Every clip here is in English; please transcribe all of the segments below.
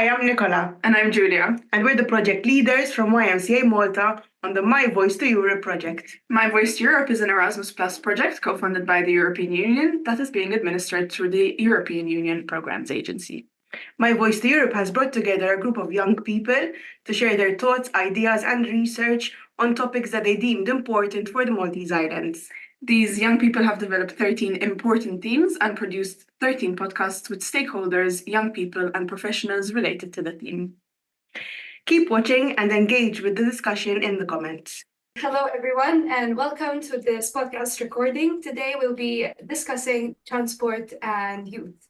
Hi, I'm Nicola. And I'm Julia. And we're the project leaders from YMCA Malta on the My Voice to Europe project. My Voice to Europe is an Erasmus Plus project co-funded by the European Union that is being administered through the European Union Programmes Agency. My Voice to Europe has brought together a group of young people to share their thoughts, ideas, and research on topics that they deemed important for the Maltese Islands. These young people have developed 13 important themes and produced 13 podcasts with stakeholders, young people, and professionals related to the theme. Keep watching and engage with the discussion in the comments. Hello, everyone, and welcome to this podcast recording. Today, we'll be discussing transport and youth.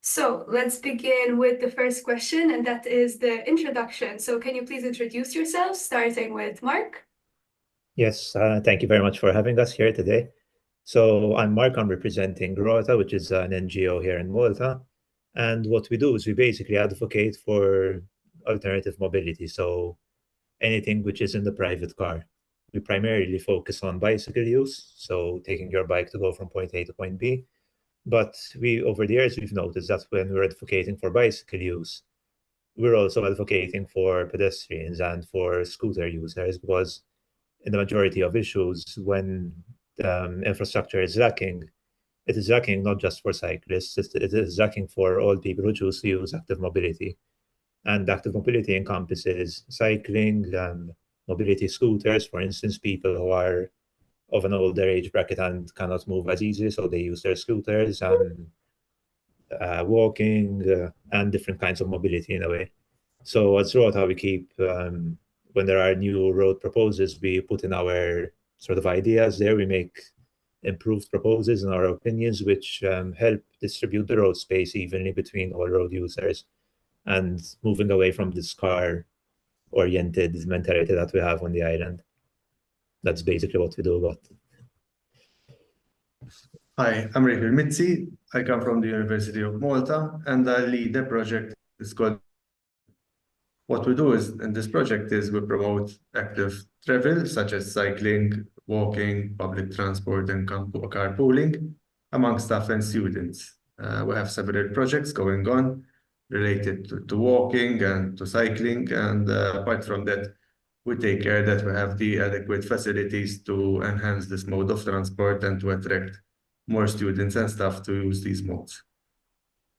So let's begin with the first question, and that is the introduction. So can you please introduce yourself, starting with Mark? Yes, thank you very much for having us here today. So I'm Mark, I'm representing Rota, which is an NGO here in Malta. And what we do is we basically advocate for alternative mobility. So anything which is in the private car. We primarily focus on bicycle use, so taking your bike to go from point A to point B. But over the years, we've noticed that when we're advocating for bicycle use, we're also advocating for pedestrians and for scooter users, because in the majority of issues, when infrastructure is lacking, it is lacking not just for cyclists, it is lacking for all people who choose to use active mobility. And active mobility encompasses cycling, mobility scooters, for instance, people who are of an older age bracket and cannot move as easily, so they use their scooters, and walking, and different kinds of mobility in a way. So as Rota, we keep, when there are new road proposals, we put in our sort of ideas there. We make improved proposals and our opinions, which help distribute the road space evenly between all road users, and moving away from this car-oriented mentality that we have on the island. That's basically what we do. Hi, I'm Mizzi. I come from the University of Malta, and I lead a project. It's called. What we do is in this project is we promote active travel, such as cycling, walking, public transport, and carpooling among staff and students. We have several projects going on related to walking and to cycling, and apart from that, we take care that we have the adequate facilities to enhance this mode of transport and to attract more students and staff to use these modes.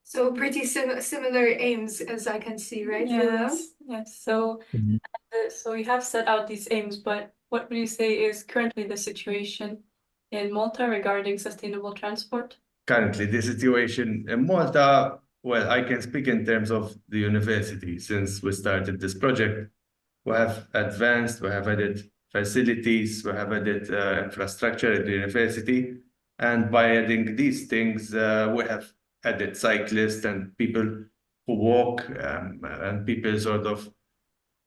So pretty similar aims, as I can see, right? Yes. So you have set out these aims, but what would you say is currently the situation in Malta regarding sustainable transport? Currently, the situation in Malta, well, I can speak in terms of the university. Since we started this project, we have advanced, we have added facilities, we have added infrastructure at the university. And by adding these things, we have added cyclists and people who walk, and people sort of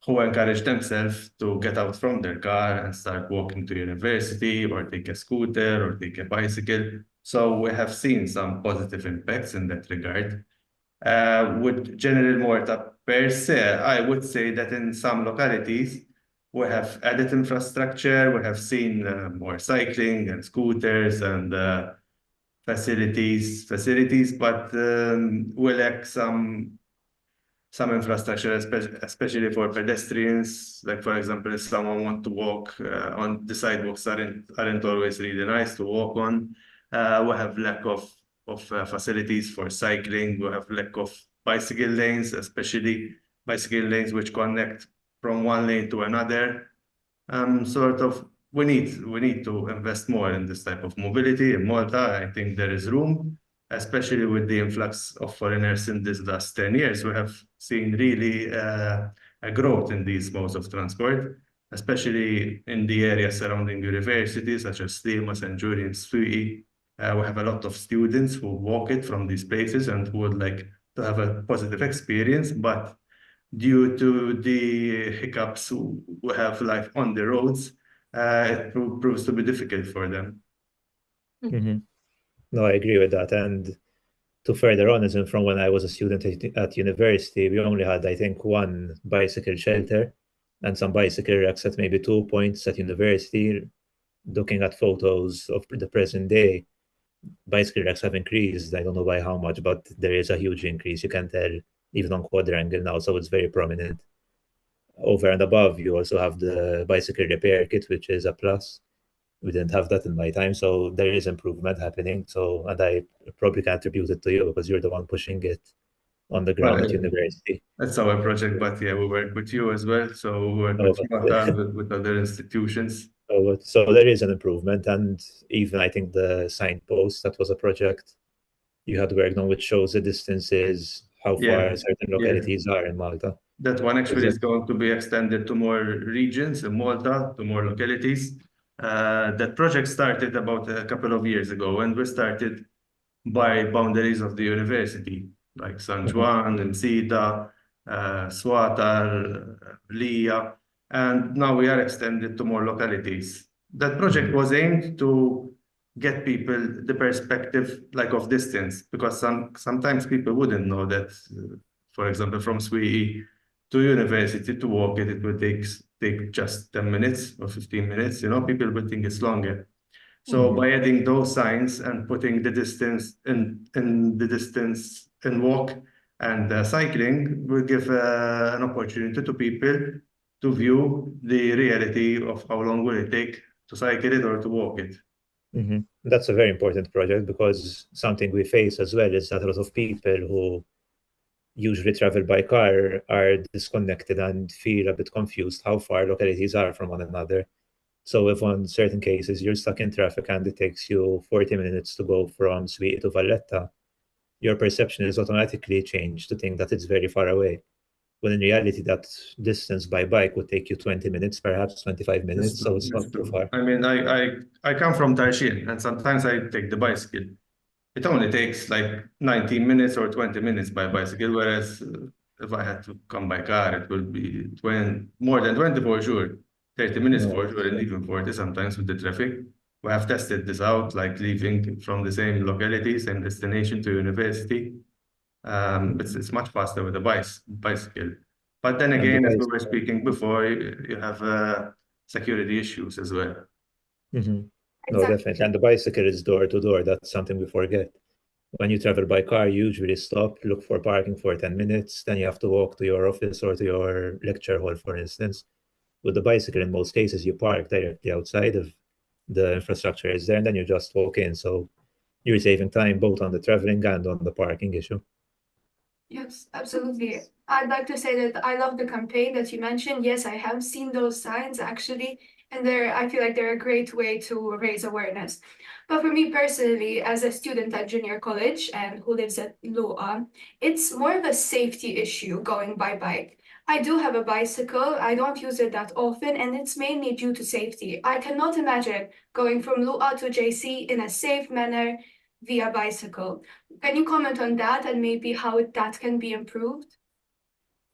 who encourage themselves to get out from their car and start walking to university, or take a scooter, or take a bicycle. So we have seen some positive impacts in that regard. With General Malta per se, I would say that in some localities, we have added infrastructure, we have seen more cycling and scooters and facilities, but we lack some infrastructure, especially for pedestrians. Like, for example, if someone wants to walk on the sidewalks, aren't always really nice to walk on. We have lack of facilities for cycling. We have lack of bicycle lanes, especially bicycle lanes which connect from one lane to another. We need to invest more in this type of mobility in Malta. I think there is room, especially with the influx of foreigners in this last 10 years. We have seen really a growth in these modes of transport, especially in the areas surrounding universities, such as Sliema, St. Julian, Sofiya. We have a lot of students who walk it from these places and who would like to have a positive experience, but due to the hiccups we have life on the roads, it proves to be difficult for them. No, I agree with that. And to further on, as from when I was a student at university, we only had, I think, one bicycle shelter and some bicycle racks at maybe 2 points at university. Looking at photos of the present day, bicycle racks have increased. I don't know by how much, but there is a huge increase. You can tell even on quadrangle now, so it's very prominent. Over and above, you also have the bicycle repair kit, which is a plus. We didn't have that in my time, so there is improvement happening. So, and I probably can attribute it to you because you're the one pushing it on the ground at university. That's our project, but yeah, we work with you as well. So we work with Rota, with other institutions. So there is an improvement, and even I think the signpost, that was a project you had worked on, which shows the distances, how far certain localities are in Malta. That one actually is going to be extended to more regions in Malta, to more localities. That project started about a couple of years ago, and we started by boundaries of the university, like San Juan, Nsida, Swatar, Lia, and now we are extended to more localities. That project was aimed to get people the perspective like of distance, because sometimes people wouldn't know that, for example, from Swee to university to walk it would take just 10 minutes or 15 minutes, people would think it's longer. So by adding those signs and putting the distance in the distance in walk and cycling, will give an opportunity to people to view the reality of how long will it take to cycle it or to walk it. That's a very important project, because something we face as well is that a lot of people who usually travel by car are disconnected and feel a bit confused how far localities are from one another. So if on certain cases you're stuck in traffic and it takes you 40 minutes to go from Sweet to Valletta, your perception is automatically changed to think that it's very far away. When in reality, that distance by bike would take you 20 minutes, perhaps 25 minutes, so it's not too far. I mean, I come from Tarshin, and sometimes I take the bicycle. It only takes like 19 minutes or 20 minutes by bicycle, whereas if I had to come by car, it will be more than 20 for sure, 30 minutes for sure, and even 40 sometimes with the traffic. We have tested this out, like leaving from the same locality, same destination to university. It's much faster with a bicycle. But then again, as we were speaking before, you have security issues as well. No, definitely. And the bicycle is door to door. That's something we forget. When you travel by car, you usually stop, look for parking for 10 minutes, then you have to walk to your office or to your lecture hall, for instance. With the bicycle, in most cases, you park directly outside of the infrastructure is there, and then you just walk in. So you're saving time both on the traveling and on the parking issue. Yes, absolutely. I'd like to say that I love the campaign that you mentioned. Yes, I have seen those signs actually, and I feel like they're a great way to raise awareness. But for me personally, as a student at junior college and who lives at Rota, it's more of a safety issue going by bike. I do have a bicycle. I don't use it that often, and it's mainly due to safety. I cannot imagine going from Rota to JC in a safe manner via bicycle. Can you comment on that and maybe how that can be improved?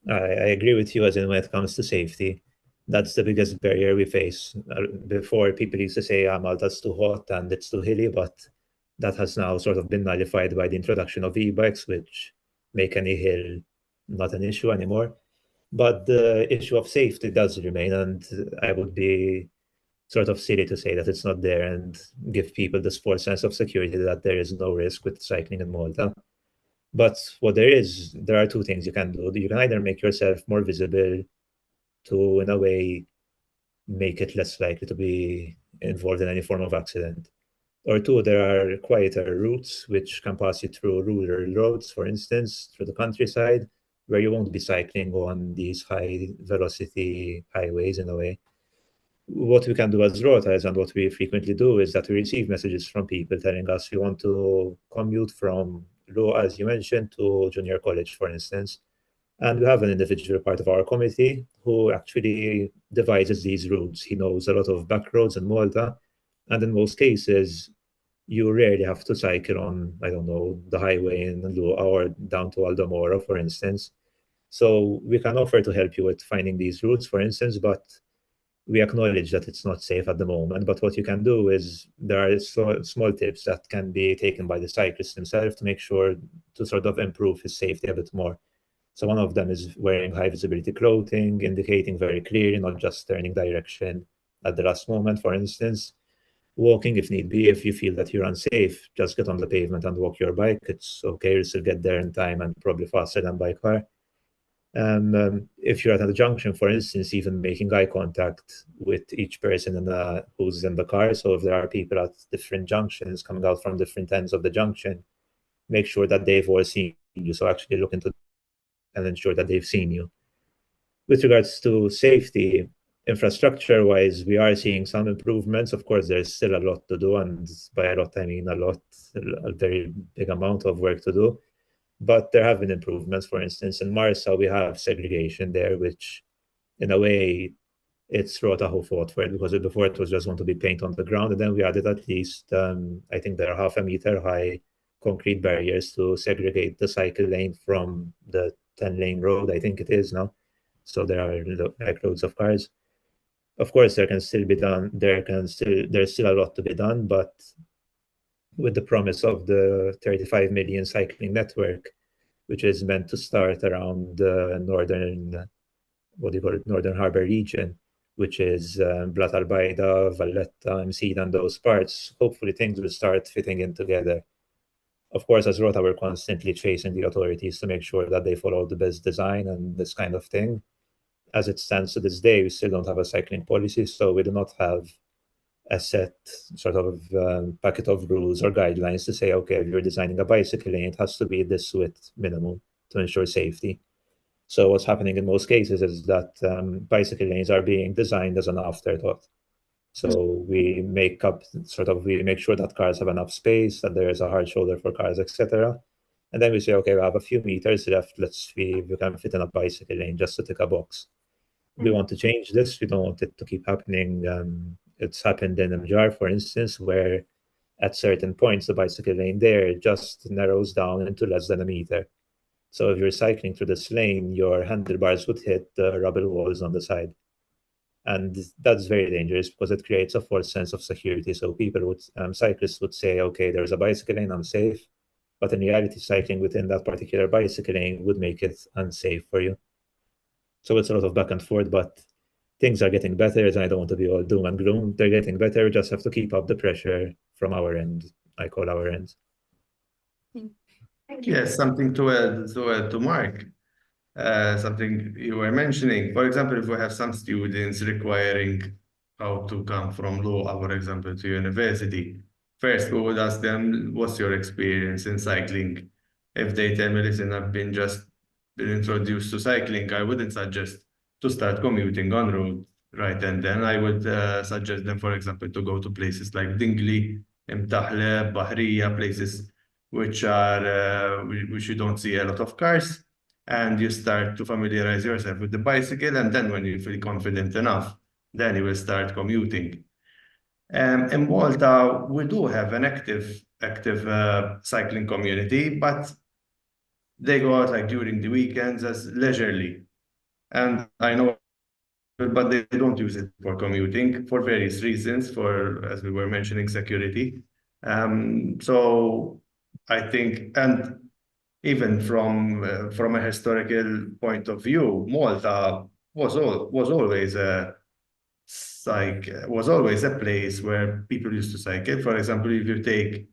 I agree with you, as in when it comes to safety. That's the biggest barrier we face. Before, people used to say, Malta's too hot and it's too hilly, but that has now sort of been nullified by the introduction of e-bikes, which make any hill not an issue anymore. But the issue of safety does remain, and I would be sort of silly to say that it's not there and give people this false sense of security that there is no risk with cycling in Malta. But what there are two things you can do. You can either make yourself more visible to, in a way, make it less likely to be involved in any form of accident. Or two, there are quieter routes which can pass you through rural roads, for instance, through the countryside, where you won't be cycling on these high velocity highways in a way. What we can do as Rotas and what we frequently do is that we receive messages from people telling us we want to commute from Rota, as you mentioned, to junior college, for instance. And we have an individual part of our committee who actually devises these routes. He knows a lot of back roads in Malta. And in most cases, you rarely have to cycle on, I don't know, the highway in Rota or down to Aldamora, for instance. So we can offer to help you with finding these routes, for instance, but we acknowledge that it's not safe at the moment. But what you can do is there are small tips that can be taken by the cyclist himself to make sure to sort of improve his safety a bit more. So one of them is wearing high visibility clothing, indicating very clearly, not just turning direction at the last moment, for instance. Walking if need be. If you feel that you're unsafe, just get on the pavement and walk your bike. It's okay, you'll still get there in time and probably faster than by car. If you're at a junction, for instance, even making eye contact with each person who's in the car. So if there are people at different junctions coming out from different ends of the junction, make sure that they've all seen you. So actually look into and ensure that they've seen you. With regards to safety, infrastructure-wise, we are seeing some improvements. Of course, there's still a lot to do, and by a lot, I mean a very big amount of work to do. But there have been improvements. For instance, in Marsa, we have segregation there, which in a way, it's Rota who fought for it, because before it was just going to be paint on the ground. And then we added at least, I think there are 0.5 meter high concrete barriers to segregate the cycle lane from the 10-lane road, I think it is now. So there are like loads of cars. Of course, there can still be done. There's still a lot to be done, but with the promise of the 35 million cycling network, which is meant to start around the northern Harbour region, which is Blat Albaida, Valletta, Mzzi, and those parts. Hopefully things will start fitting in together. Of course, as Rota, we're constantly chasing the authorities to make sure that they follow the best design and this kind of thing. As it stands to this day, we still don't have a cycling policy, so we do not have a set sort of packet of rules or guidelines to say, okay, if you're designing a bicycle lane, it has to be this width minimum to ensure safety. So what's happening in most cases is that bicycle lanes are being designed as an afterthought. So we make sure that cars have enough space, that there is a hard shoulder for cars, etc. And then we say, okay, we have a few meters left. Let's see if we can fit in a bicycle lane just to tick a box. We want to change this. We don't want it to keep happening. It's happened in Mjar, for instance, where at certain points, the bicycle lane there just narrows down into less than a meter. So if you're cycling through this lane, your handlebars would hit the rubble walls on the side. And that's very dangerous because it creates a false sense of security. So cyclists would say, okay, there's a bicycle lane, I'm safe. But in reality, cycling within that particular bicycle lane would make it unsafe for you. So it's a lot of back and forth, but things are getting better. And I don't want to be all doom and gloom. They're getting better. We just have to keep up the pressure from our end. I call our end. Thank you. Yes, something to add to Mark. Something you were mentioning. For example, if we have some students requiring how to come from law, for example, to university, first we would ask them, what's your experience in cycling? If they tell me, listen, I've been introduced to cycling, I wouldn't suggest to start commuting on road right and then. I would suggest them, for example, to go to places like Dingley, Imtahle, Bahriya, places which you don't see a lot of cars, and you start to familiarize yourself with the bicycle, and then when you feel confident enough, then you will start commuting. In Malta, we do have an active cycling community, but they go out like during the weekends as leisurely. And I know, but they don't use it for commuting for various reasons, as we were mentioning, security. So I think, and even from a historical point of view, Malta was always a place where people used to cycle. For example, if you take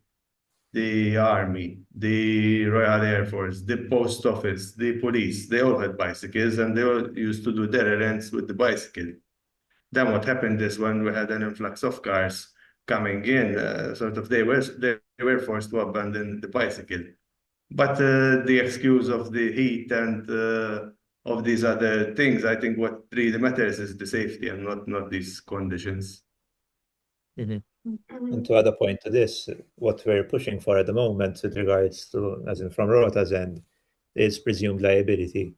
the army, the Royal Air Force, the post office, the police, they all had bicycles, and they all used to do their errands with the bicycle. Then what happened is when we had an influx of cars coming in, they were forced to abandon the bicycle. But the excuse of the heat and of these other things, I think what really matters is the safety and not these conditions. And to add a point to this, what we're pushing for at the moment with regards to, as in from Rota's end, is presumed liability.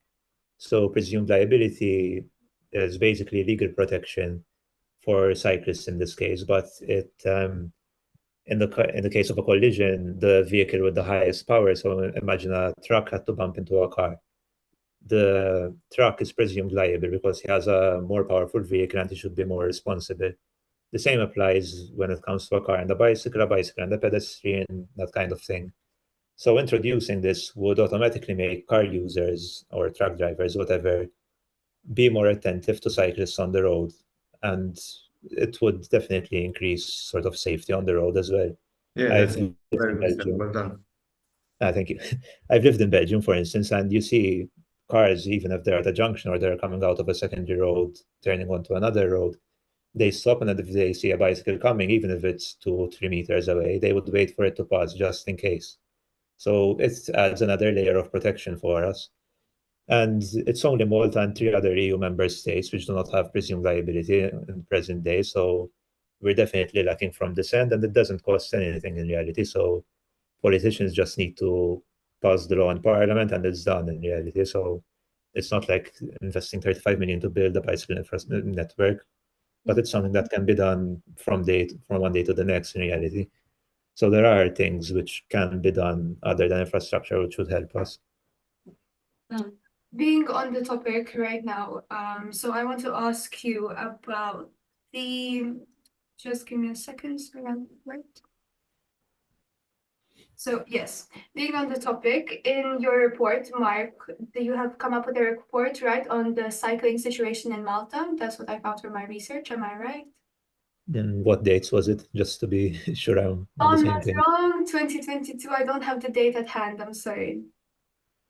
So presumed liability is basically legal protection for cyclists in this case, but it in the case of a collision, the vehicle with the highest power, so imagine a truck had to bump into a car. The truck is presumed liable because he has a more powerful vehicle and he should be more responsible. The same applies when it comes to a car and a bicycle and a pedestrian, that kind of thing. So introducing this would automatically make car users or truck drivers, whatever, be more attentive to cyclists on the road. And it would definitely increase sort of safety on the road as well. Yeah, that's very well done. Thank you. I've lived in Belgium, for instance, and you see cars, even if they're at a junction or they're coming out of a secondary road, turning onto another road, they stop, and if they see a bicycle coming, even if it's 2 or 3 meters away, they would wait for it to pass just in case. So it adds another layer of protection for us. And it's only Malta and 3 other EU member states which do not have presumed liability in the present day. So we're definitely lacking from this end, and it doesn't cost anything in reality. So politicians just need to pass the law in Parliament, and it's done in reality. So it's not like investing 35 million to build a bicycle network, but it's something that can be done from one day to the next in reality. So there are things which can be done other than infrastructure, which would help us. Being on the topic right now, so I want to ask you about just give me a second, right? So yes, being on the topic, in your report, Mark, you have come up with a report, right, on the cycling situation in Malta. That's what I found from my research, am I right? Then what dates was it? Just to be sure I'm on Oh, the same not page. wrong, 2022. I don't have the date at hand, I'm sorry.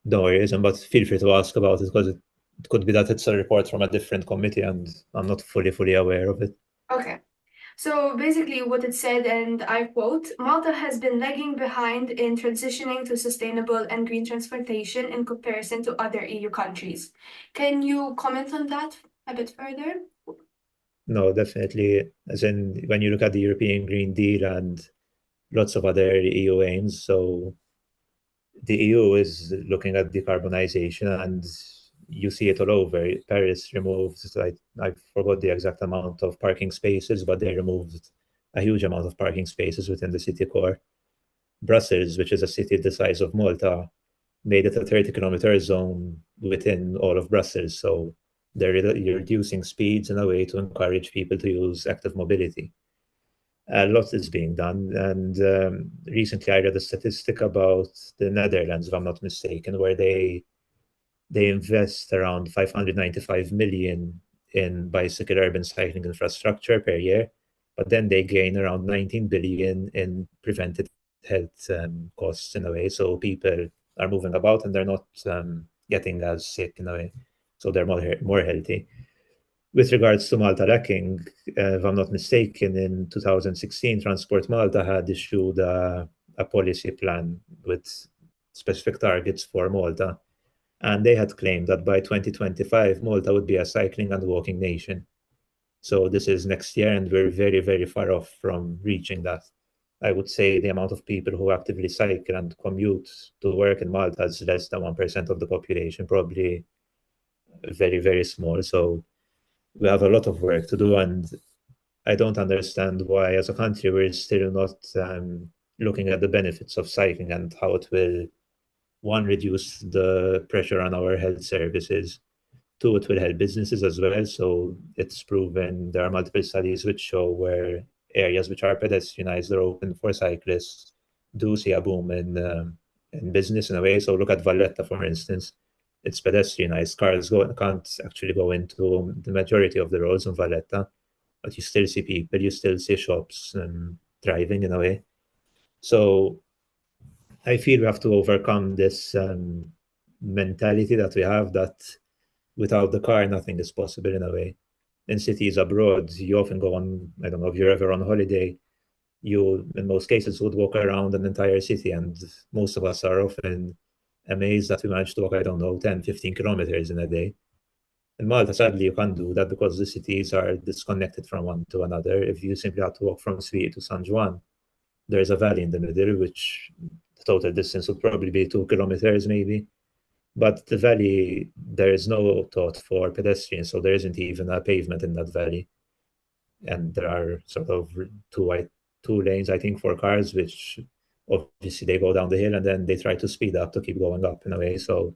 No worries, but feel free to ask about it, because it could be that it's a report from a different committee and I'm not fully aware of it. Okay. So basically what it said, and I quote, Malta has been lagging behind in transitioning to sustainable and green transportation in comparison to other EU countries. Can you comment on that a bit further? No, definitely. As in, when you look at the European Green Deal and lots of other EU aims, so the EU is looking at decarbonization, and you see it all over. Paris removed, I forgot the exact amount of parking spaces, but they removed a huge amount of parking spaces within the city core. Brussels, which is a city the size of Malta, made it a 30-kilometer zone within all of Brussels. So they're reducing speeds in a way to encourage people to use active mobility. A lot is being done. And recently I read a statistic about the Netherlands, if I'm not mistaken, where they invest around 595 million in bicycle urban cycling infrastructure per year, but then they gain around 19 billion in preventive health costs in a way. So people are moving about and they're not getting as sick in a way. So they're more healthy. With regards to Malta lacking, if I'm not mistaken, in 2016, Transport Malta had issued a policy plan with specific targets for Malta. And they had claimed that by 2025, Malta would be a cycling and walking nation. So this is next year, and we're very, very far off from reaching that. I would say the amount of people who actively cycle and commute to work in Malta is less than 1% of the population, probably very, very small. So we have a lot of work to do, and I don't understand why, as a country, we're still not looking at the benefits of cycling and how it will, one, reduce the pressure on our health services. Two, it will help businesses as well. So it's proven, there are multiple studies which show where areas which are pedestrianized or open for cyclists do see a boom in business in a way. So look at Valletta, for instance. It's pedestrianized. Cars can't actually go into the majority of the roads in Valletta, but you still see people, you still see shops driving in a way. So I feel we have to overcome this mentality that we have, that without the car, nothing is possible in a way. In cities abroad, you often go on, I don't know if you're ever on holiday, you, in most cases, would walk around an entire city, and most of us are often amazed that we managed to walk, I don't know, 10, 15 kilometers in a day. In Malta, sadly, you can't do that because the cities are disconnected from one to another. If you simply have to walk from Sofiya to San Juan, there's a valley in the middle, which the total distance would probably be 2 kilometers maybe. But the valley, there is no thought for pedestrians, so there isn't even a pavement in that valley. And there are sort of two lanes, I think, for cars, which obviously they go down the hill and then they try to speed up to keep going up in a way. So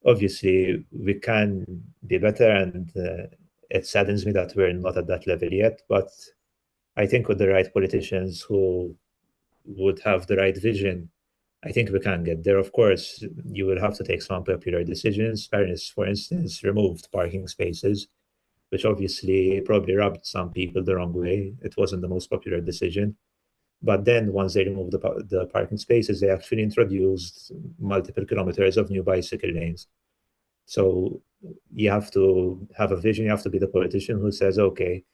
obviously we can be better, and it saddens me that we're not at that level yet. But I think with the right politicians who would have the right vision, I think we can get there. Of course, you will have to take some popular decisions. Paris, for instance, removed parking spaces, which obviously probably rubbed some people the wrong way. It wasn't the most popular decision. But then once they removed the parking spaces, they actually introduced multiple kilometers of new bicycle lanes. So you have to have a vision. You have to be the politician who says, okay,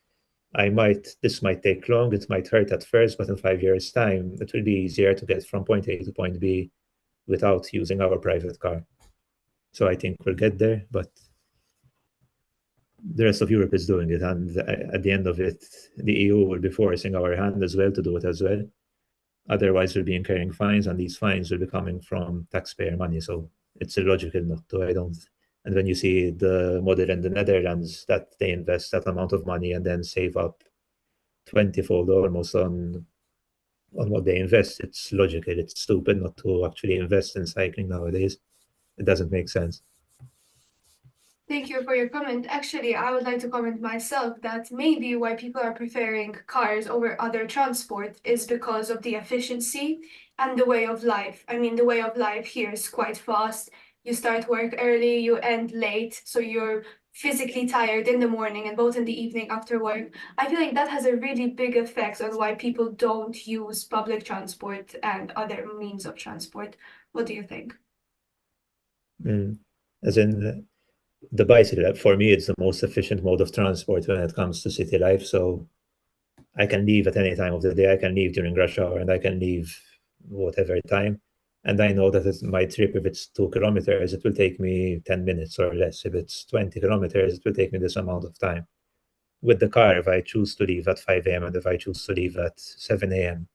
this might take long, it might hurt at first, but in 5 years' time, it will be easier to get from point A to point B without using our private car. So I think we'll get there, but the rest of Europe is doing it. And at the end of it, the EU will be forcing our hand as well to do it as well. Otherwise, we'll be incurring fines, and these fines will be coming from taxpayer money. So it's illogical not to. And when you see the model in the Netherlands that they invest that amount of money and then save up 20-fold almost on what they invest, it's logical. It's stupid not to actually invest in cycling nowadays. It doesn't make sense. Thank you for your comment. Actually, I would like to comment myself that maybe why people are preferring cars over other transport is because of the efficiency and the way of life. I mean, the way of life here is quite fast. You start work early, you end late, so you're physically tired in the morning and both in the evening after work. I feel like that has a really big effect on why people don't use public transport and other means of transport. What do you think? As in, the bicycle, for me, it's the most efficient mode of transport when it comes to city life. So I can leave at any time of the day. I can leave during rush hour, and I can leave whatever time. And I know that my trip, if it's 2 kilometers, it will take me 10 minutes or less. If it's 20 kilometers, it will take me this amount of time. With the car, if I choose to leave at 5 a.m. and if I choose to leave at 7 a.m.,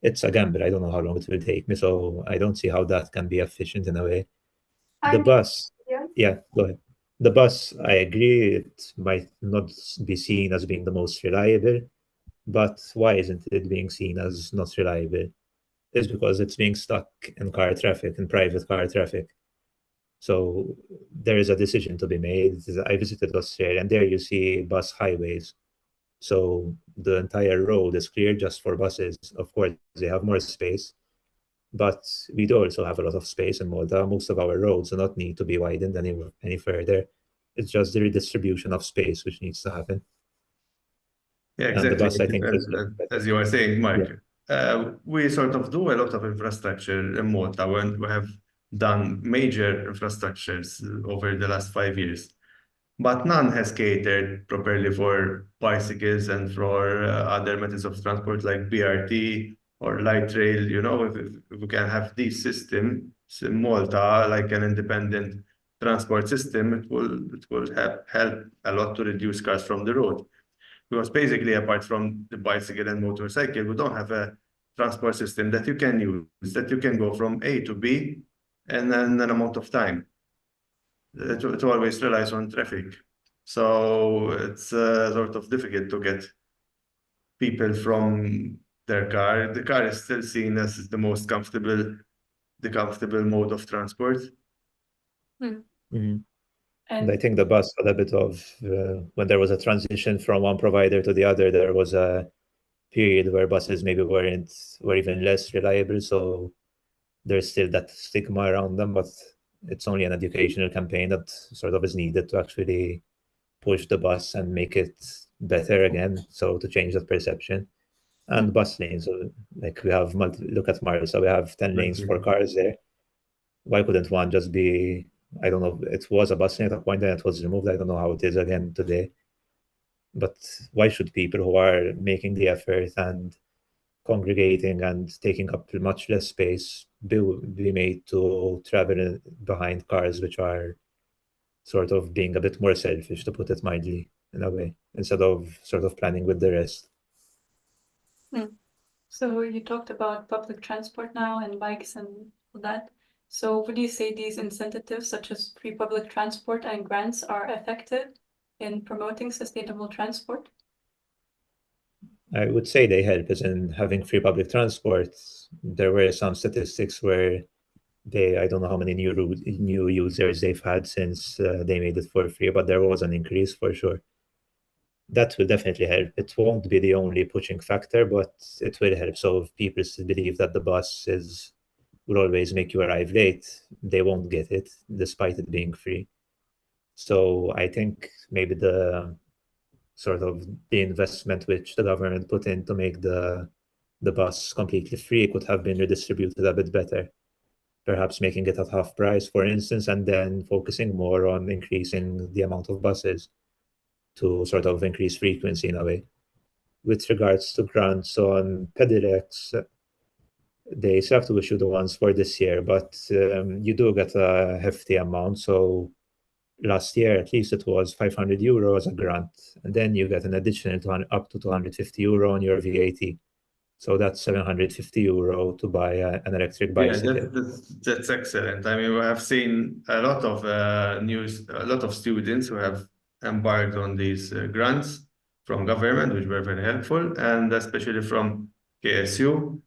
it's a gamble. I don't know how long it will take me. So I don't see how that can be efficient in a way. The bus, yeah, go ahead. The bus, I agree, it might not be seen as being the most reliable, but why isn't it being seen as not reliable? It's because it's being stuck in car traffic, in private car traffic. So there is a decision to be made. I visited Australia, and there you see bus highways. So the entire road is clear just for buses. Of course, they have more space, but we do also have a lot of space in Malta. Most of our roads do not need to be widened any further. It's just the redistribution of space which needs to happen. Yeah, And the exactly. bus, I think, As you were saying, Mark, we sort of do a lot of infrastructure in Malta when we have done major infrastructures over the last 5 years. But none has catered properly for bicycles and for other methods of transport like BRT or light rail. You know, if we can have these systems in Malta, like an independent transport system, it will help a lot to reduce cars from the road. Because basically, apart from the bicycle and motorcycle, we don't have a transport system that you can use, that you can go from A to B in an amount of time. It always relies on traffic. So it's sort of difficult to get people from their car. The car is still seen as the most comfortable mode of transport. And I think the bus had a bit of, when there was a transition from one provider to the other, there was a period where buses maybe were even less reliable. So there's still that stigma around them, but it's only an educational campaign that sort of is needed to actually push the bus and make it better again. So to change that perception. And bus lanes, so like we have, look at Malta, we have 10 lanes for cars there. Why couldn't one just be, I don't know, it was a bus lane at a point and it was removed. I don't know how it is again today. But why should people who are making the effort and congregating and taking up much less space be made to travel behind cars which are sort of being a bit more selfish, to put it mildly, in a way, instead of sort of planning with the rest? So you talked about public transport now and bikes and all that. So would you say these incentives, such as free public transport and grants, are effective in promoting sustainable transport? I would say they help, as in having free public transport. There were some statistics where I don't know how many new users they've had since they made it for free, but there was an increase for sure. That will definitely help. It won't be the only pushing factor, but it will help. So if people still believe that the bus will always make you arrive late, they won't get it, despite it being free. So I think maybe the investment which the government put in to make the bus completely free could have been redistributed a bit better. perhaps making it at half price, for instance, and then focusing more on increasing the amount of buses to sort of increase frequency in a way. With regards to grants on pedelecs, they still have to issue the ones for this year, but you do get a hefty amount. So last year, at least it was €500 as a grant, and then you get an additional up to €250 on your VAT. So that's €750 to buy an electric bicycle. Yeah, that's excellent. I mean, we have seen a lot of a lot of students who have embarked on these grants from government, which were very helpful, and especially from KSU.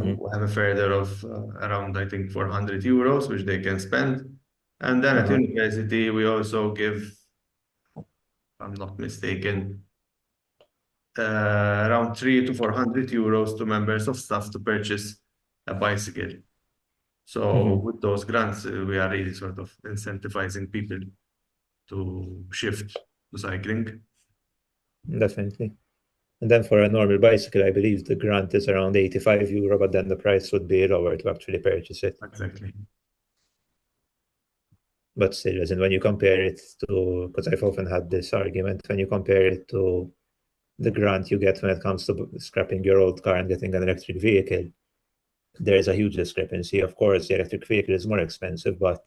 We have a further of around, I think, €400, which they can spend. And then at university, we also give, if I'm not mistaken, around €300 to €400 to members of staff to purchase a bicycle. So with those grants, we are really sort of incentivizing people to shift to cycling. Definitely. And then for a normal bicycle, I believe the grant is around €85, but then the price would be lower to actually purchase it. Exactly. But still, as in when you compare it to, because I've often had this argument, when you compare it to the grant you get when it comes to scrapping your old car and getting an electric vehicle, there is a huge discrepancy. Of course, the electric vehicle is more expensive, but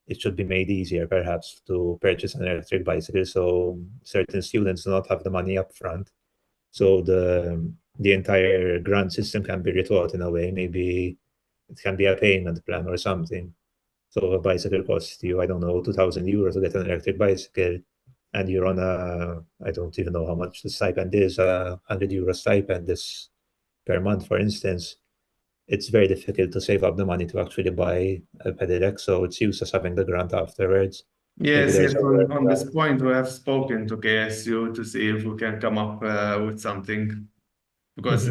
it should be made easier, perhaps, to purchase an electric bicycle. So certain students do not have the money up front. So the entire grant system can be rethought in a way. Maybe it can be a payment plan or something. So a bicycle costs you, I don't know, €2,000 to get an electric bicycle, and you're on I don't even know how much the stipend is, €100 stipend this per month, for instance. It's very difficult to save up the money to actually buy a pedelec, so it's useless having the grant afterwards. Yes, yes. On this point, we have spoken to KSU to see if we can come up with something, because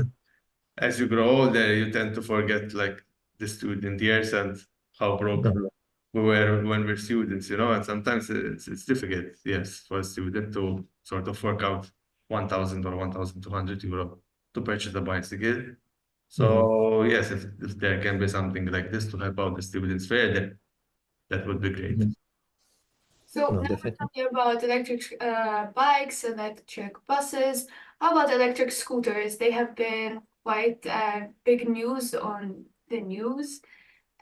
as you grow older, you tend to forget like the student years and how broken we were when we're students, and sometimes it's difficult, yes, for a student to sort of fork out €1,000 or €1,200 to purchase a bicycle. So yes, if there can be something like this to help out the students further, that would be great. So now we're talking about electric bikes, electric buses. How about electric scooters? They have been quite big news on the news.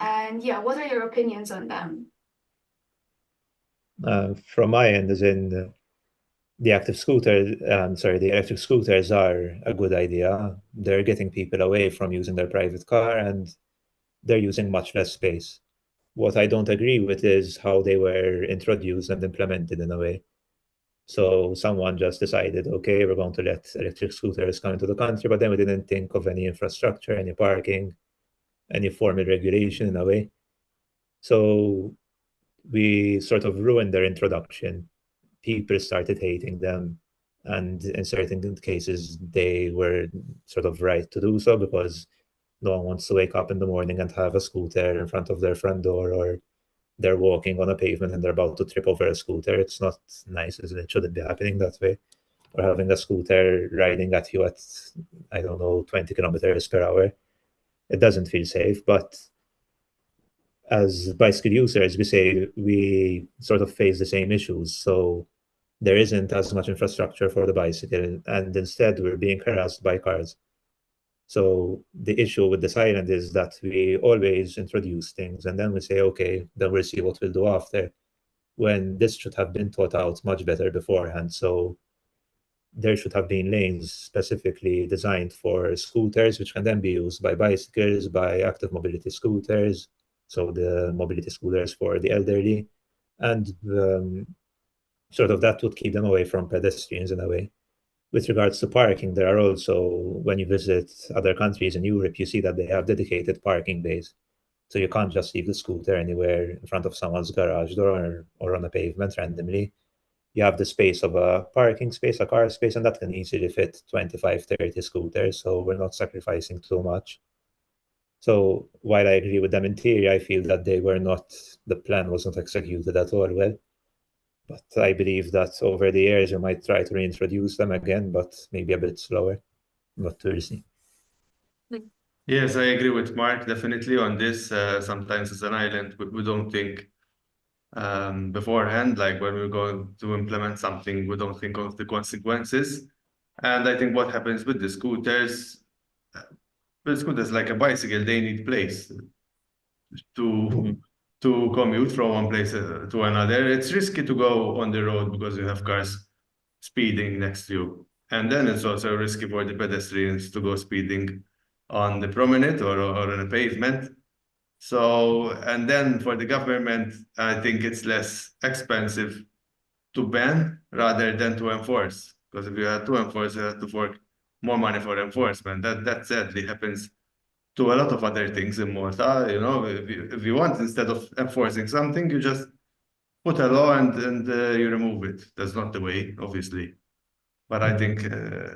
And yeah, what are your opinions on them? From my end, as in the electric scooters are a good idea. They're getting people away from using their private car, and they're using much less space. What I don't agree with is how they were introduced and implemented in a way. So someone just decided, okay, we're going to let electric scooters come into the country, but then we didn't think of any infrastructure, any parking, any formal regulation in a way. So we sort of ruined their introduction. People started hating them, and in certain cases, they were sort of right to do so, because no one wants to wake up in the morning and have a scooter in front of their front door, or they're walking on a pavement and they're about to trip over a scooter. It's not nice, it shouldn't be happening that way. Or having a scooter riding at you at, I don't know, 20 kilometers per hour. It doesn't feel safe, but as bicycle users, we sort of face the same issues. So there isn't as much infrastructure for the bicycle, and instead we're being harassed by cars. So the issue with this island is that we always introduce things and then we say, okay, then we'll see what we'll do after, when this should have been thought out much better beforehand. So there should have been lanes specifically designed for scooters, which can then be used by bicycles, by active mobility scooters, so the mobility scooters for the elderly, and sort of that would keep them away from pedestrians in a way. With regards to parking, there are also, when you visit other countries in Europe, you see that they have dedicated parking bays. So you can't just leave the scooter anywhere in front of someone's garage door or on a pavement randomly. You have the space of a parking space, a car space, and that can easily fit 25, 30 scooters. So we're not sacrificing too much. So while I agree with them in theory, I feel that the plan was not executed at all well. But I believe that over the years, you might try to reintroduce them again, but maybe a bit slower. But we'll see. Yes, I agree with Mark definitely on this. Sometimes as an island, we don't think beforehand, like when we're going to implement something, we don't think of the consequences. And I think what happens with the scooters like a bicycle, they need place to commute from one place to another. It's risky to go on the road because you have cars speeding next to you. And then it's also risky for the pedestrians to go speeding on the promenade or on a pavement. So, and then for the government, I think it's less expensive to ban rather than to enforce. Because if you have to enforce, you have to fork more money for enforcement. That sadly happens to a lot of other things in Malta. You know, if you want, instead of enforcing something, you just put a law and you remove it. That's not the way, obviously. But I think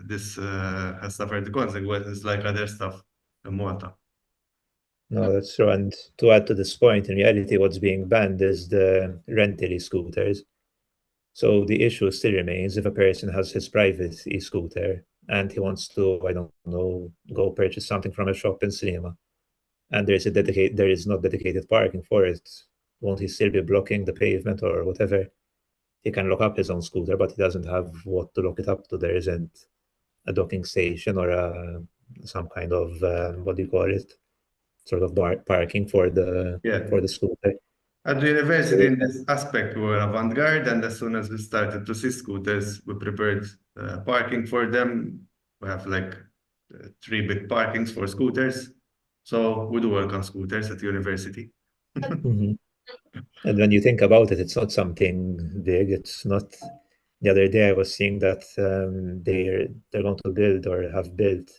this has suffered the consequences like other stuff in Malta. No, that's true. And to add to this point, in reality, what's being banned is the rental e-scooters. So the issue still remains if a person has his private e-scooter and he wants to, I don't know, go purchase something from a shop in Slima, and there is not dedicated parking for it, won't he still be blocking the pavement or whatever? He can lock up his own scooter, but he doesn't have what to lock it up to. There isn't a docking station or some kind of what do you call it? Sort of parking for the scooter. At the university, in this aspect, we were avant-garde, and as soon as we started to see scooters, we prepared parking for them. We have like 3 big parkings for scooters. So we do work on scooters at university. Mhm. And when you think about it, it's not something big. It's not. The other day, I was seeing that they're going to build or have built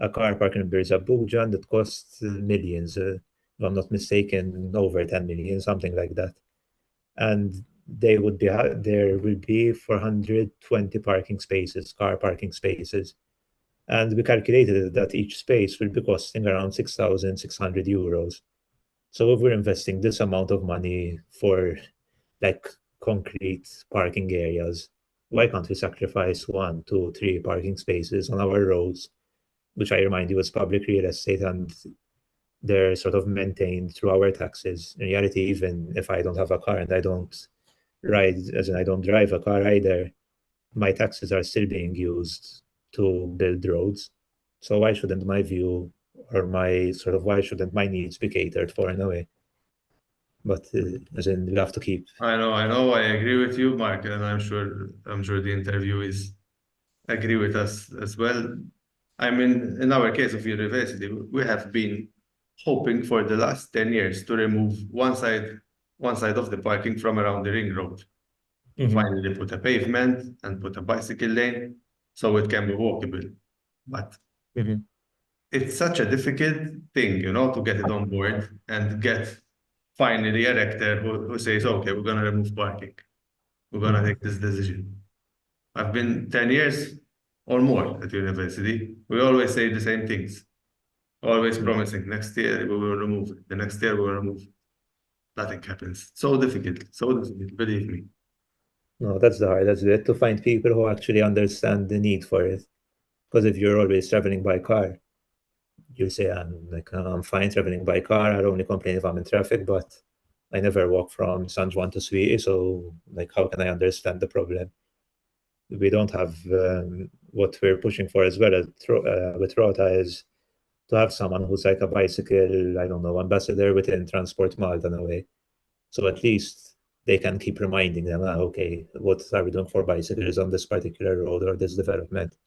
a car park in Paberžytė that costs millions. If I'm not mistaken, over 10 million, something like that. And there will be 420 parking spaces, car parking spaces. And we calculated that each space will be costing around 6,600 euros. So if we're investing this amount of money for like concrete parking areas, why can't we sacrifice 1, 2, 3 parking spaces on our roads, which I remind you is public real estate and they're sort of maintained through our taxes. In reality, even if I don't have a car and I don't ride, as in I don't drive a car either, my taxes are still being used to build roads. So why shouldn't my view or why shouldn't my needs be catered for in a way? But as in, we have to keep. I know, I agree with you, Mark, and I'm sure the interviewees agree with us as well. I mean, in our case of university, we have been hoping for the last 10 years to remove one side of the parking from around the ring road. Finally put a pavement and put a bicycle lane so it can be walkable. But it's such a difficult thing, you know, to get it on board and get finally a rector who says, okay, we're going to remove parking. We're going to take this decision. I've been 10 years or more at university. We always say the same things. Always promising, next year we will remove it. The next year we will remove it. Nothing happens. So difficult, believe me. No, that's the hardest bit, to find people who actually understand the need for it. Because if you're always traveling by car, you say, I'm fine traveling by car. I'll only complain if I'm in traffic, but I never walk from San Juan to Sweetie. So, how can I understand the problem? We don't have what we're pushing for as well with Rota is to have someone who's like a bicycle, I don't know, ambassador within Transport Malta in a way. So at least they can keep reminding them, okay, what are we doing for bicycles on this particular road or this development?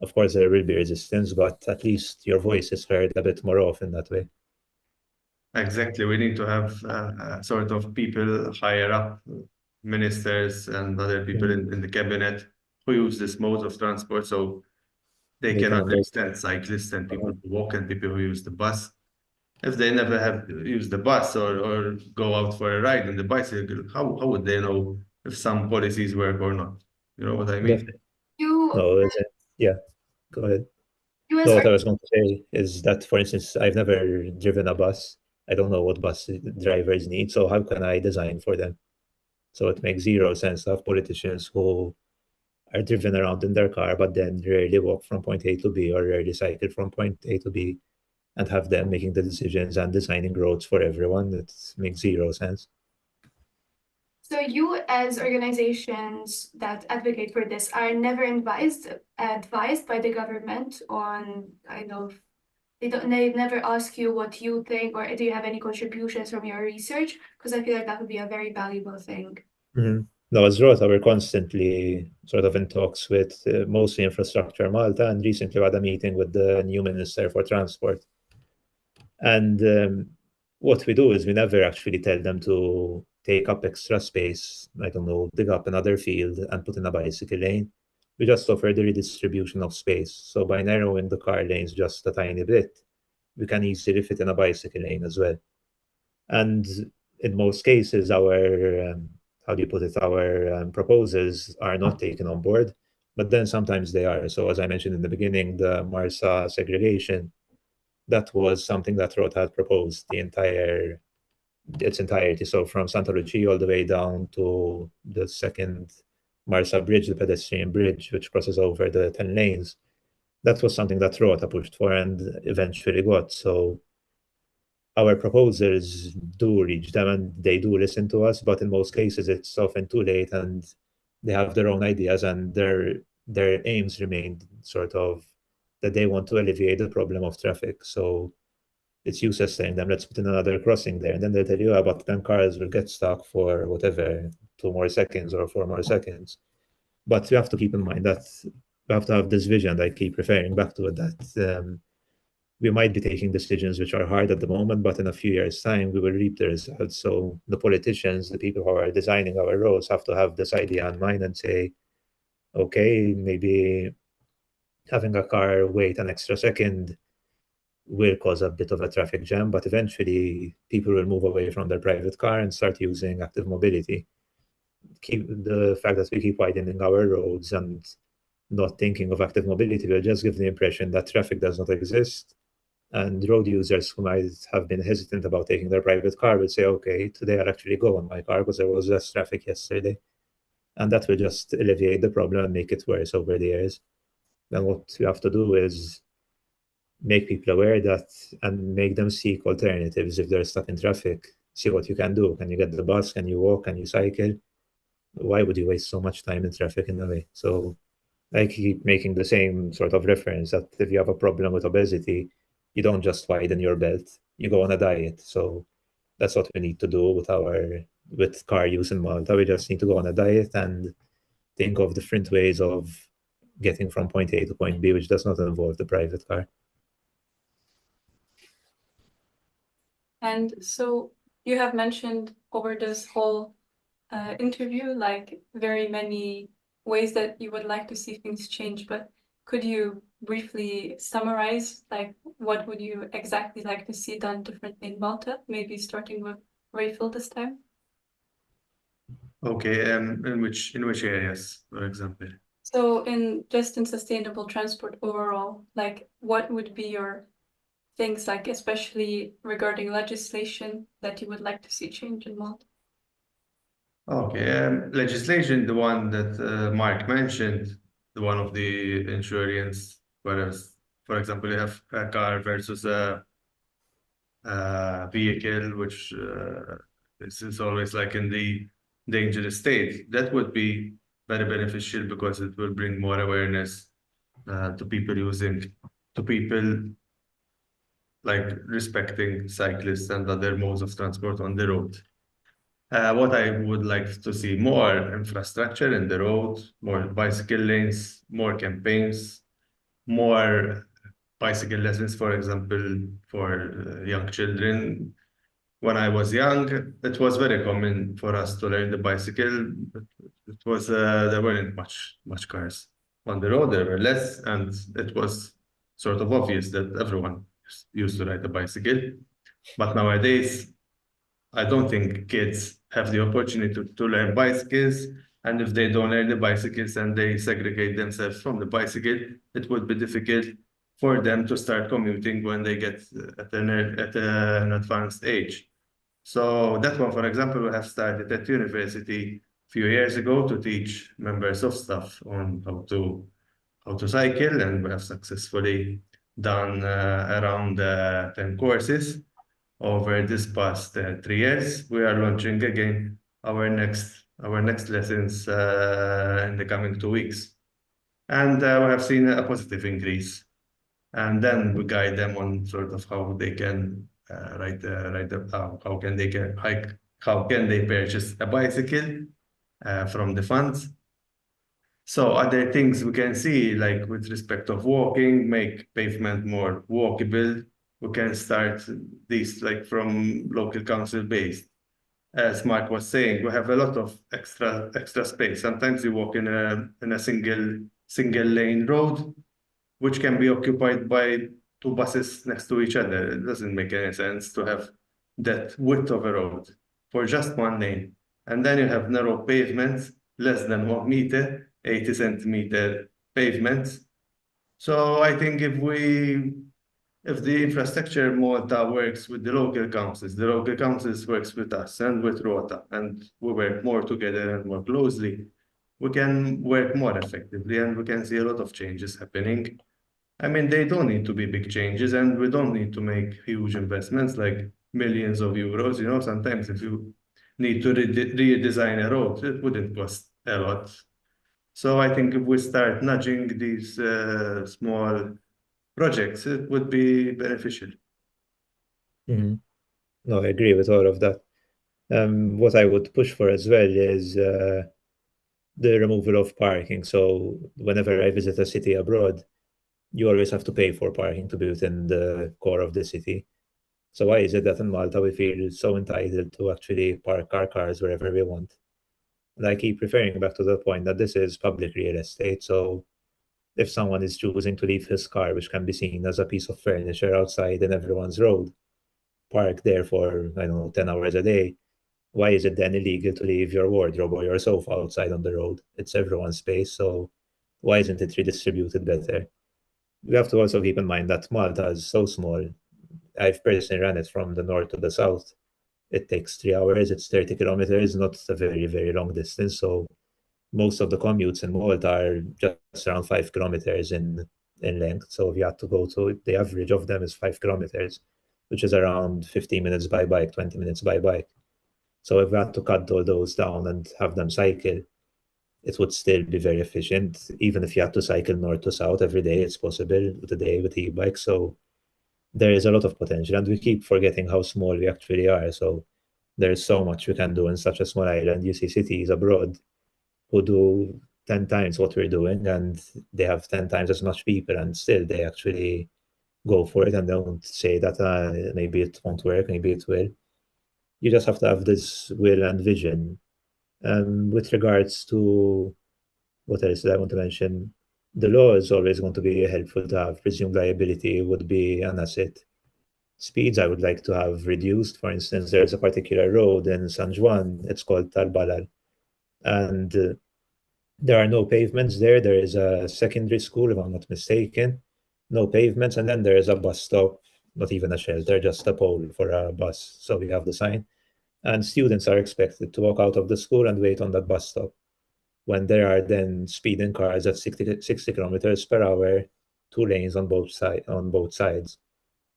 Of course, there will be resistance, but at least your voice is heard a bit more often that way. Exactly. We need to have sort of people higher up, ministers and other people in the cabinet who use this mode of transport so they can understand cyclists and people who walk and people who use the bus. If they never have used the bus or go out for a ride in the bicycle, how would they know if some policies work or not? You know what I mean? Yeah, go ahead. No, what I was going to say is that, for instance, I've never driven a bus. I don't know what bus drivers need, so how can I design for them? So it makes zero sense to have politicians who are driven around in their car, but then rarely walk from point A to B or rarely cycle from point A to B. and have them making the decisions and designing roads for everyone. It makes zero sense. So you, as organizations that advocate for this, are never advised by the government on kind of they never ask you what you think, or do you have any contributions from your research? Because I feel like that would be a very valuable thing. No, as Rota, we're constantly sort of in talks with mostly Infrastructure Malta, and recently we had a meeting with the new Minister for Transport. And what we do is we never actually tell them to take up extra space, I don't know, dig up another field and put in a bicycle lane. We just offer the redistribution of space. So by narrowing the car lanes just a tiny bit, we can easily fit in a bicycle lane as well. And in most cases, our our proposals are not taken on board, but then sometimes they are. So as I mentioned in the beginning, the Marsa segregation, that was something that Rota had proposed its entirety. So from Santa Lucia all the way down to the second Marsa bridge, the pedestrian bridge, which crosses over the 10 lanes. That was something that Rota pushed for and eventually got. So our proposals do reach them and they do listen to us, but in most cases it's often too late and they have their own ideas and their aims remain sort of that they want to alleviate the problem of traffic. So it's useless saying them, let's put in another crossing there. And then they tell you, but then cars will get stuck for whatever, 2 more seconds or 4 more seconds. But we have to keep in mind that we have to have this vision. I keep referring back to it, that we might be taking decisions which are hard at the moment, but in a few years' time, we will reap the results. So the politicians, the people who are designing our roads have to have this idea in mind and say, okay, maybe having a car wait an extra second will cause a bit of a traffic jam, but eventually people will move away from their private car and start using active mobility. The fact that we keep widening our roads and not thinking of active mobility will just give the impression that traffic does not exist. And road users who might have been hesitant about taking their private car will say, okay, today I'll actually go on my car because there was less traffic yesterday. And that will just alleviate the problem and make it worse over the years. Then what you have to do is make people aware that and make them seek alternatives if they're stuck in traffic. See what you can do. Can you get the bus? Can you walk? Can you cycle? Why would you waste so much time in traffic in a way? So I keep making the same sort of reference that if you have a problem with obesity, you don't just widen your belt, you go on a diet. So that's what we need to do with car use in Malta. We just need to go on a diet and think of different ways of getting from point A to point B, which does not involve the private car. And so you have mentioned over this whole interview, like very many ways that you would like to see things change, but could you briefly summarize, like, what would you exactly like to see done differently in Malta? Maybe starting with Raphael this time. Okay, in which areas, for example? So in sustainable transport overall, like what would be your things, like especially regarding legislation, that you would like to see change in Malta? Okay, legislation, the one that Mark mentioned, the one of the insurance, whereas, for example, you have a car versus a vehicle, which is always like in the dangerous state. That would be very beneficial because it will bring more awareness to people like respecting cyclists and other modes of transport on the road. What I would like to see more infrastructure in the road, more bicycle lanes, more campaigns, more bicycle lessons, for example, for young children. When I was young, it was very common for us to learn the bicycle. It was there weren't much cars on the road. There were less, and it was sort of obvious that everyone used to ride a bicycle. But nowadays, I don't think kids have the opportunity to learn bicycles. And if they don't learn the bicycles and they segregate themselves from the bicycle, it would be difficult for them to start commuting when they get at an advanced age. So that one, for example, we have started at university a few years ago to teach members of staff on how to cycle, and we have successfully done around 10 courses over this past 3 years. We are launching again our next lessons in the coming 2 weeks. And we have seen a positive increase. And then we guide them on sort of how they can how can they purchase a bicycle from the funds. So other things we can see, like with respect of walking, make pavement more walkable. We can start these like from local council based. As Mark was saying, we have a lot of extra space. Sometimes you walk in a single lane road, which can be occupied by 2 buses next to each other. It doesn't make any sense to have that width of a road for just 1 lane. And then you have narrow pavements, less than 1 meter, 80 centimeter pavements. So I think if the infrastructure Malta works with the local councils works with us and with Rota, and we work more together and more closely, we can work more effectively and we can see a lot of changes happening. I mean, they don't need to be big changes, and we don't need to make huge investments like millions of euros. You know, sometimes if you need to redesign a road, it wouldn't cost a lot. So I think if we start nudging these small projects, it would be beneficial. Mhm. No, I agree with all of that. What I would push for as well is the removal of parking. So whenever I visit a city abroad, you always have to pay for parking to be within the core of the city. So why is it that in Malta we feel so entitled to actually park our cars wherever we want? And I keep referring back to the point that this is public real estate. So if someone is choosing to leave his car, which can be seen as a piece of furniture outside in everyone's road, park there for, I don't know, 10 hours a day, why is it then illegal to leave your wardrobe or your sofa outside on the road? It's everyone's space, so why isn't it redistributed better? We have to also keep in mind that Malta is so small. I've personally ran it from the north to the south. It takes 3 hours, it's 30 kilometers, not a very, very long distance. So most of the commutes in Malta are just around 5 kilometers in length. So if you had to go to, the average of them is 5 kilometers, which is around 15 minutes by bike, 20 minutes by bike. So if we had to cut all those down and have them cycle, it would still be very efficient. Even if you had to cycle north to south every day, it's possible today with e-bikes. So there is a lot of potential, and we keep forgetting how small we actually are. So there's so much we can do in such a small island. You see cities abroad who do 10 times what we're doing, and they have 10 times as much people, and still they actually go for it and don't say that maybe it won't work, maybe it will. You just have to have this will and vision. With regards to what else did I want to mention? The law is always going to be helpful to have. Presumed liability would be an asset. Speeds I would like to have reduced. For instance, there's a particular road in San Juan, it's called Talbalal, and there are no pavements there. There is a secondary school, if I'm not mistaken, no pavements, and then there is a bus stop, not even a shelter, just a pole for a bus. So we have the sign. And students are expected to walk out of the school and wait on that bus stop, when there are then speeding cars at 60 kilometers per hour, 2 lanes on both sides.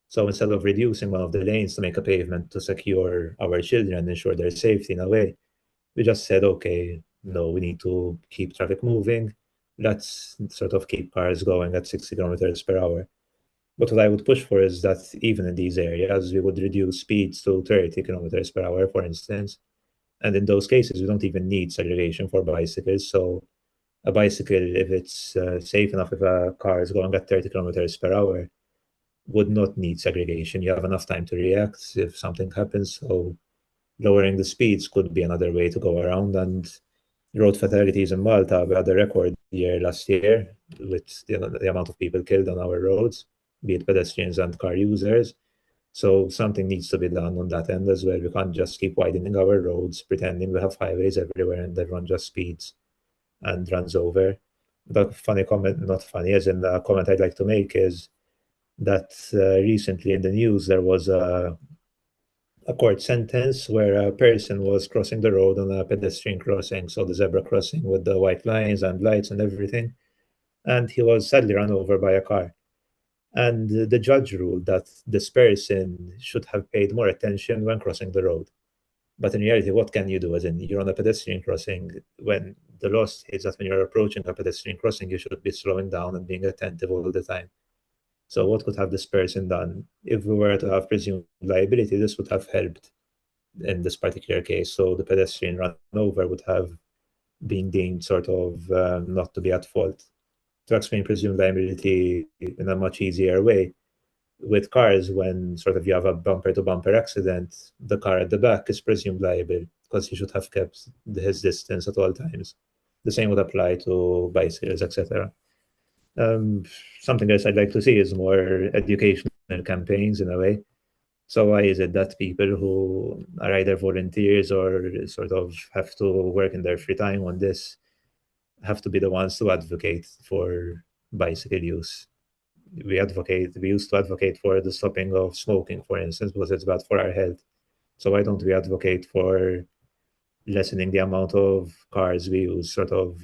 So instead of reducing one of the lanes to make a pavement to secure our children, ensure their safety in a way, we just said, okay, no, we need to keep traffic moving. Let's sort of keep cars going at 60 kilometers per hour. But what I would push for is that even in these areas, we would reduce speeds to 30 kilometers per hour, for instance. And in those cases, we don't even need segregation for bicycles. So a bicycle, if it's safe enough, if a car is going at 30 kilometers per hour, would not need segregation. You have enough time to react if something happens. So lowering the speeds could be another way to go around. And road fatalities in Malta, we had a record year last year with the amount of people killed on our roads, be it pedestrians and car users. So something needs to be done on that end as well. We can't just keep widening our roads, pretending we have highways everywhere and everyone just speeds and runs over. The funny comment, not funny, as in the comment I'd like to make is that recently in the news there was a court sentence where a person was crossing the road on a pedestrian crossing, so the zebra crossing with the white lines and lights and everything, and he was sadly run over by a car. And the judge ruled that this person should have paid more attention when crossing the road. But in reality, what can you do? As in, you're on a pedestrian crossing, when the law states that when you're approaching a pedestrian crossing, you should be slowing down and being attentive all the time. So what could have this person done? If we were to have presumed liability, this would have helped in this particular case. So the pedestrian run over would have been deemed sort of not to be at fault. To explain presumed liability in a much easier way, with cars, when sort of you have a bumper-to-bumper accident, the car at the back is presumed liable because he should have kept his distance at all times. The same would apply to bicycles, etc. Something else I'd like to see is more educational campaigns in a way. So why is it that people who are either volunteers or sort of have to work in their free time on this have to be the ones to advocate for bicycle use? We used to advocate for the stopping of smoking, for instance, because it's bad for our health. So why don't we advocate for lessening the amount of cars we use, sort of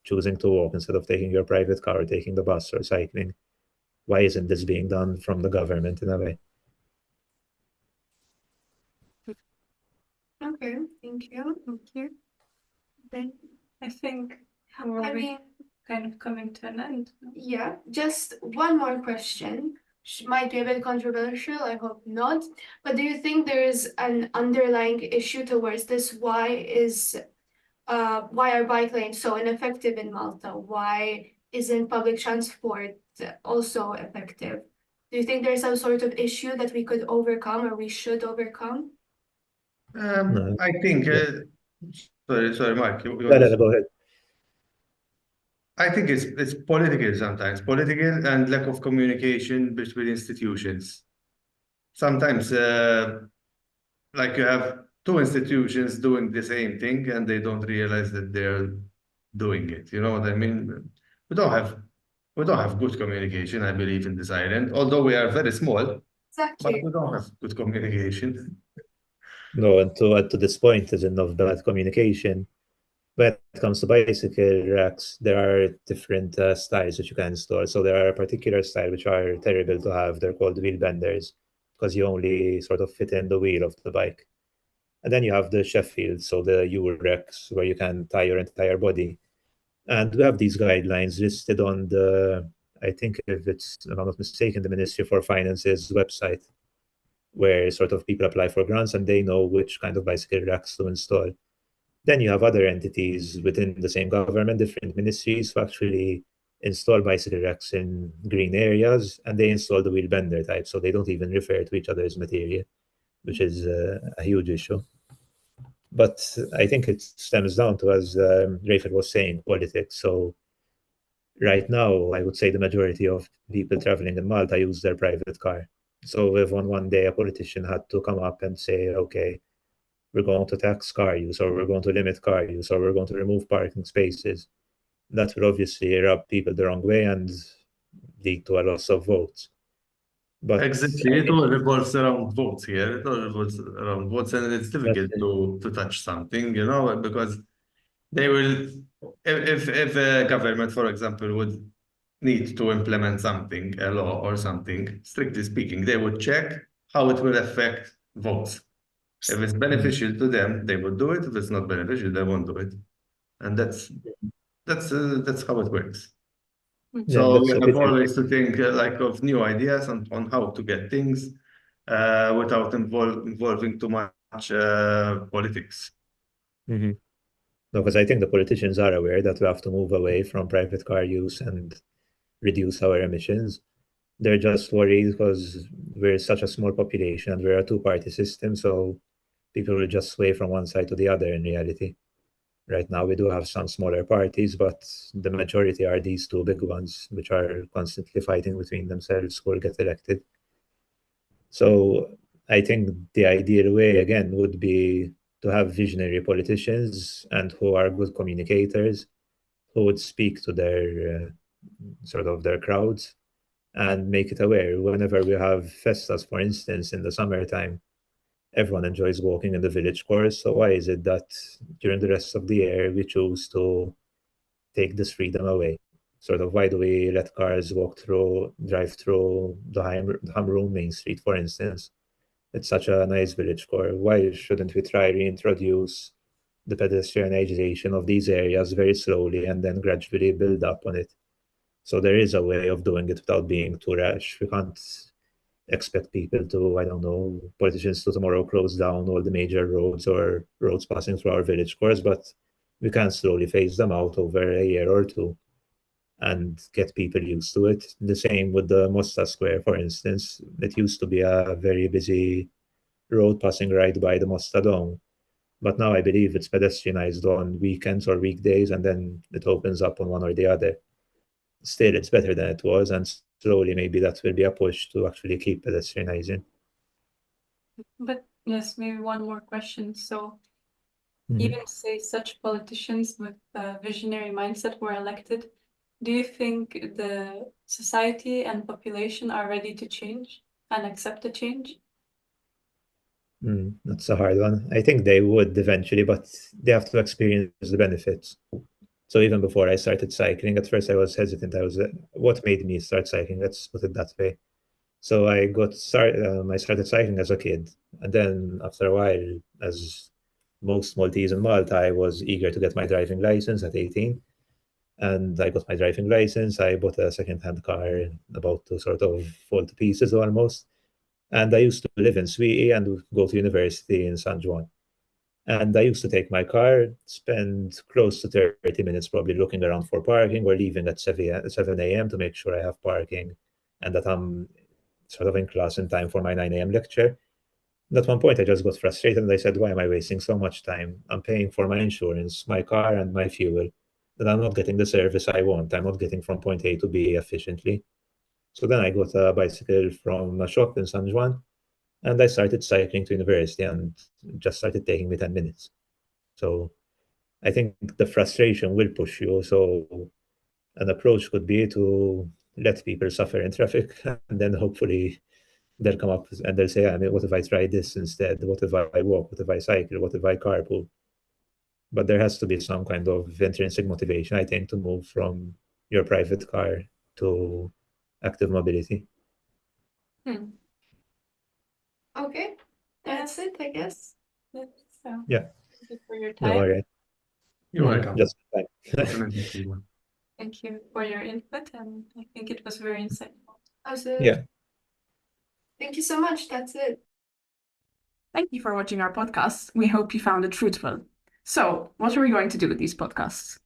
choosing to walk instead of taking your private car or taking the bus or cycling? Why isn't this being done from the government in a way? Okay, thank you. Thank you. Then, I think I we're mean, kind of coming to an end. yeah, just one more question. Might be a bit controversial, I hope not. But do you think there is an underlying issue towards this? Why are bike lanes so ineffective in Malta? Why isn't public transport also effective? Do you think there's some sort of issue that we could overcome or we should overcome? No. I think, sorry, Mark, you No, want no, to- no, go ahead. I think it's political sometimes, political and lack of communication between institutions. Sometimes, like you have two institutions doing the same thing and they don't realize that they're doing it. You know what I mean? We don't have good communication, I believe, in this island, although we are very small, but Exactly. we don't have good communication. No, and to add to this point, is enough bad communication. When it comes to bicycle racks, there are different styles that you can install. So there are a particular style which are terrible to have. They're called wheel benders because you only sort of fit in the wheel of the bike. And then you have the Sheffield, so the U racks where you can tie your entire body. And we have these guidelines listed on the, I think if I'm not mistaken, the Ministry for Finance's website, where sort of people apply for grants and they know which kind of bicycle racks to install. Then you have other entities within the same government, different ministries, who actually install bicycle racks in green areas, and they install the wheel bender type, so they don't even refer to each other's material, which is a huge issue. But I think it stems down to, as Raphael was saying, politics. So right now, I would say the majority of people traveling in Malta use their private car. So if on one day a politician had to come up and say, okay, we're going to tax car use, or we're going to limit car use, or we're going to remove parking spaces, that will obviously rub people the wrong way and lead to a loss of votes. But Exactly, it all revolves around votes here. It all revolves around votes, and it's difficult to touch something, you know, because they will, if a government, for example, would need to implement something, a law or something, strictly speaking, they would check how it will affect votes. If it's beneficial to them, they would do it. If it's not beneficial, they won't do it. And that's how it works. Yeah, So that's we a have pity. always to think like of new ideas on how to get things without involving too much politics. No, because I think the politicians are aware that we have to move away from private car use and reduce our emissions. They're just worried because we're such a small population and we're a two-party system, so people will just sway from one side to the other in reality. Right now, we do have some smaller parties, but the majority are these two big ones, which are constantly fighting between themselves who will get elected. So I think the ideal way, again, would be to have visionary politicians and who are good communicators, who would speak to their sort of their crowds and make it aware. Whenever we have festas, for instance, in the summertime, everyone enjoys walking in the village course. So why is it that during the rest of the year we choose to take this freedom away? sort of, why do we let cars drive through the Hamroon Main Street, for instance? It's such a nice village core. Why shouldn't we try reintroduce the pedestrianization of these areas very slowly and then gradually build up on it? So there is a way of doing it without being too rash. We can't expect people to, I don't know, politicians to tomorrow close down all the major roads or roads passing through our village cores, but we can slowly phase them out over a year or two and get people used to it. The same with the Mosta Square, for instance. It used to be a very busy road passing right by the Mosta Dome, but now I believe it's pedestrianized on weekends or weekdays, and then it opens up on one or the other. Still, it's better than it was, and slowly maybe that will be a push to actually keep pedestrianizing. But yes, maybe one more question. So Mhm. even say such politicians with a visionary mindset were elected, do you think the society and population are ready to change and accept the change? That's a hard one. I think they would eventually, but they have to experience the benefits. So even before I started cycling, at first I was hesitant. What made me start cycling? Let's put it that way. So I started cycling as a kid, and then after a while, as most Maltese in Malta, I was eager to get my driving license at 18. And I got my driving license. I bought a second-hand car, about to sort of fall to pieces almost. And I used to live in Sweetie and go to university in San Juan. And I used to take my car, spend close to 30 minutes probably looking around for parking or leaving at 7 a.m. to make sure I have parking and that I'm sort of in class in time for my 9 a.m. lecture. And at one point, I just got frustrated and I said, why am I wasting so much time? I'm paying for my insurance, my car, and my fuel, and I'm not getting the service I want. I'm not getting from point A to B efficiently. So then I got a bicycle from a shop in San Juan, and I started cycling to university, and it just started taking me 10 minutes. So I think the frustration will push you. So an approach could be to let people suffer in traffic, and then hopefully they'll come up and they'll say, I mean, what if I try this instead? What if I walk? What if I cycle? What if I carpool? But there has to be some kind of intrinsic motivation, I think, to move from your private car to active mobility. Okay, that's it, I guess. So Yeah. thank you for your No, time. all right. You're welcome. Just fine. Thank you for your input, and I think it was very insightful. Absolutely. Yeah. Thank you so much. That's it. Thank you for watching our podcast. We hope you found it fruitful. So, what are we going to do with these podcasts?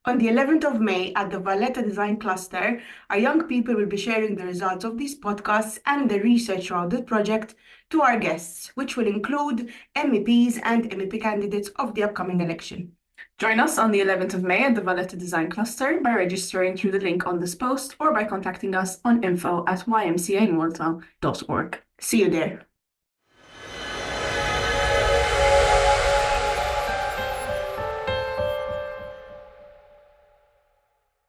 On the 11th of May at the Valletta Design Cluster, our young people will be sharing the results of these podcasts and the research around the project to our guests, which will include MEPs and MEP candidates of the upcoming election. Join us on the 11th of May at the Valletta Design Cluster by registering through the link on this post or by contacting us on info@ymcamalta.org. See you there.